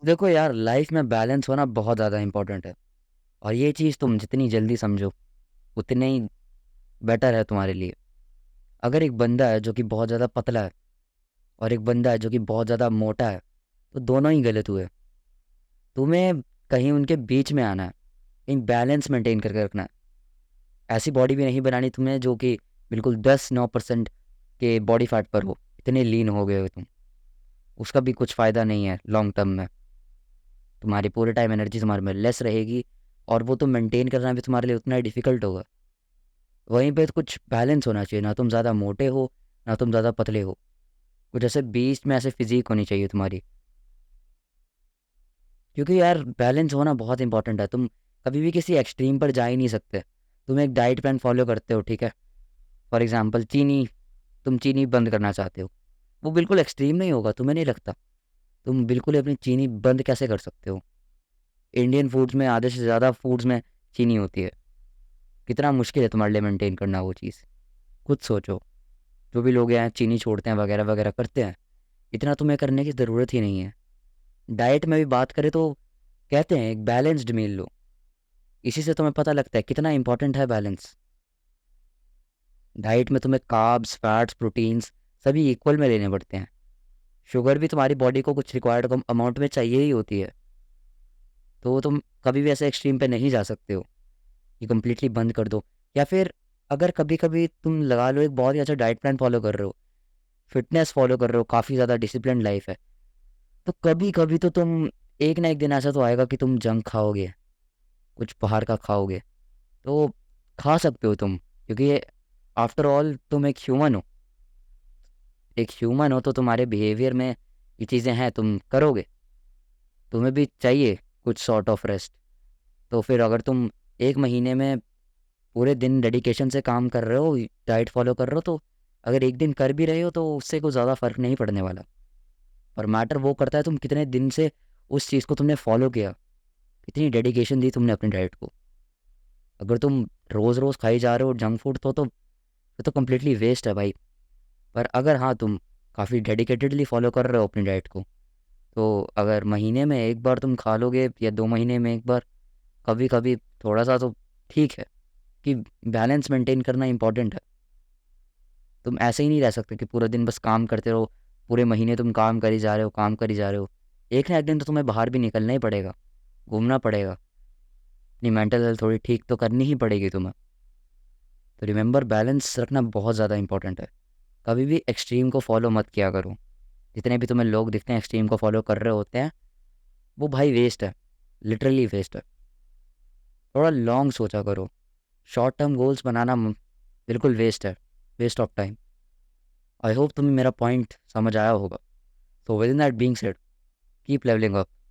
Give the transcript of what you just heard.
देखो यार, लाइफ में बैलेंस होना बहुत ज़्यादा इंपॉर्टेंट है। और ये चीज़ तुम जितनी जल्दी समझो उतने ही बेटर है तुम्हारे लिए। अगर एक बंदा है जो कि बहुत ज़्यादा पतला है और एक बंदा है जो कि बहुत ज़्यादा मोटा है, तो दोनों ही गलत हुए। तुम्हें कहीं उनके बीच में आना है, कहीं बैलेंस मेंटेन करके रखना है। ऐसी बॉडी भी नहीं बनानी तुम्हें जो कि बिल्कुल 10-9% के बॉडी फैट पर हो, इतने लीन हो गए हो तुम। उसका भी कुछ फ़ायदा नहीं है लॉन्ग टर्म में। तुम्हारी पूरे टाइम एनर्जी तुम्हारे में लेस रहेगी, और वो तो मेंटेन करना भी तुम्हारे लिए उतना ही डिफिकल्ट होगा। वहीं पे तो कुछ बैलेंस होना चाहिए, ना तुम ज़्यादा मोटे हो ना तुम ज़्यादा पतले हो। कुछ ऐसे बीच में ऐसे फिजिक होनी चाहिए तुम्हारी। क्योंकि यार बैलेंस होना बहुत इंपॉर्टेंट है। तुम कभी भी किसी एक्सट्रीम पर जा ही नहीं सकते। तुम एक डाइट प्लान फॉलो करते हो, ठीक है। फॉर एग्जांपल चीनी, तुम चीनी बंद करना चाहते हो। वो बिल्कुल एक्सट्रीम नहीं होगा, तुम्हें नहीं लगता? तुम बिल्कुल ही अपनी चीनी बंद कैसे कर सकते हो? इंडियन फूड्स में आधे से ज़्यादा फूड्स में चीनी होती है। कितना मुश्किल है तुम्हारे लिए मेंटेन करना वो चीज़। खुद सोचो। जो भी लोग हैं चीनी छोड़ते हैं वगैरह वगैरह करते हैं, इतना तुम्हें करने की ज़रूरत ही नहीं है। डाइट में भी बात करें तो कहते हैं एक बैलेंस्ड मील लो। इसी से तुम्हें पता लगता है कितना इंपॉर्टेंट है बैलेंस। डाइट में तुम्हें कार्ब्स, फैट्स, प्रोटीन्स सभी इक्वल में लेने पड़ते हैं। शुगर भी तुम्हारी बॉडी को कुछ रिक्वायर्ड अमाउंट में चाहिए ही होती है। तो तुम कभी भी ऐसे एक्सट्रीम पे नहीं जा सकते हो कि कम्प्लीटली बंद कर दो। या फिर अगर कभी कभी तुम लगा लो एक बहुत ही अच्छा डाइट प्लान फॉलो कर रहे हो, फिटनेस फॉलो कर रहे हो, काफ़ी ज़्यादा डिसिप्लिन लाइफ है, तो कभी कभी तो तुम एक ना एक दिन ऐसा तो आएगा कि तुम जंक खाओगे, कुछ बाहर का खाओगे। तो खा सकते हो तुम, क्योंकि आफ्टर ऑल तुम एक ह्यूमन हो। एक ह्यूमन हो तो तुम्हारे बिहेवियर में ये चीज़ें हैं, तुम करोगे। तुम्हें भी चाहिए कुछ सॉर्ट ऑफ रेस्ट। तो फिर अगर तुम एक महीने में पूरे दिन डेडिकेशन से काम कर रहे हो, डाइट फॉलो कर रहे हो, तो अगर एक दिन कर भी रहे हो तो उससे कोई ज़्यादा फर्क नहीं पड़ने वाला। पर मैटर वो करता है तुम कितने दिन से उस चीज़ को तुमने फॉलो किया, कितनी डेडिकेशन दी तुमने अपनी डाइट को। अगर तुम रोज़ रोज़ खाई जा रहे हो जंक फूड, तो कम्प्लीटली वेस्ट है भाई। पर अगर हाँ तुम काफ़ी डेडिकेटेडली फॉलो कर रहे हो अपनी डाइट को, तो अगर महीने में एक बार तुम खा लोगे या 2 महीने में एक बार, कभी कभी थोड़ा सा, तो ठीक है। कि बैलेंस मेंटेन करना इंपॉर्टेंट है। तुम ऐसे ही नहीं रह सकते कि पूरा दिन बस काम करते रहो। पूरे महीने तुम काम कर ही जा रहे हो, काम कर ही जा रहे हो। एक ना एक दिन तो तुम्हें बाहर भी निकलना ही पड़ेगा, घूमना पड़ेगा। अपनी मेंटल हेल्थ थोड़ी ठीक तो करनी ही पड़ेगी तुम्हें। तो रिमेंबर, बैलेंस रखना बहुत ज़्यादा इंपॉर्टेंट है। कभी भी एक्सट्रीम को फॉलो मत किया करो। जितने भी तुम्हें लोग दिखते हैं एक्सट्रीम को फॉलो कर रहे होते हैं, वो भाई वेस्ट है, लिटरली वेस्ट है। थोड़ा लॉन्ग सोचा करो। शॉर्ट टर्म गोल्स बनाना बिल्कुल वेस्ट है, waste of time. I hope तुम्हें मेरा पॉइंट समझ आया होगा। So within that being said, keep leveling up.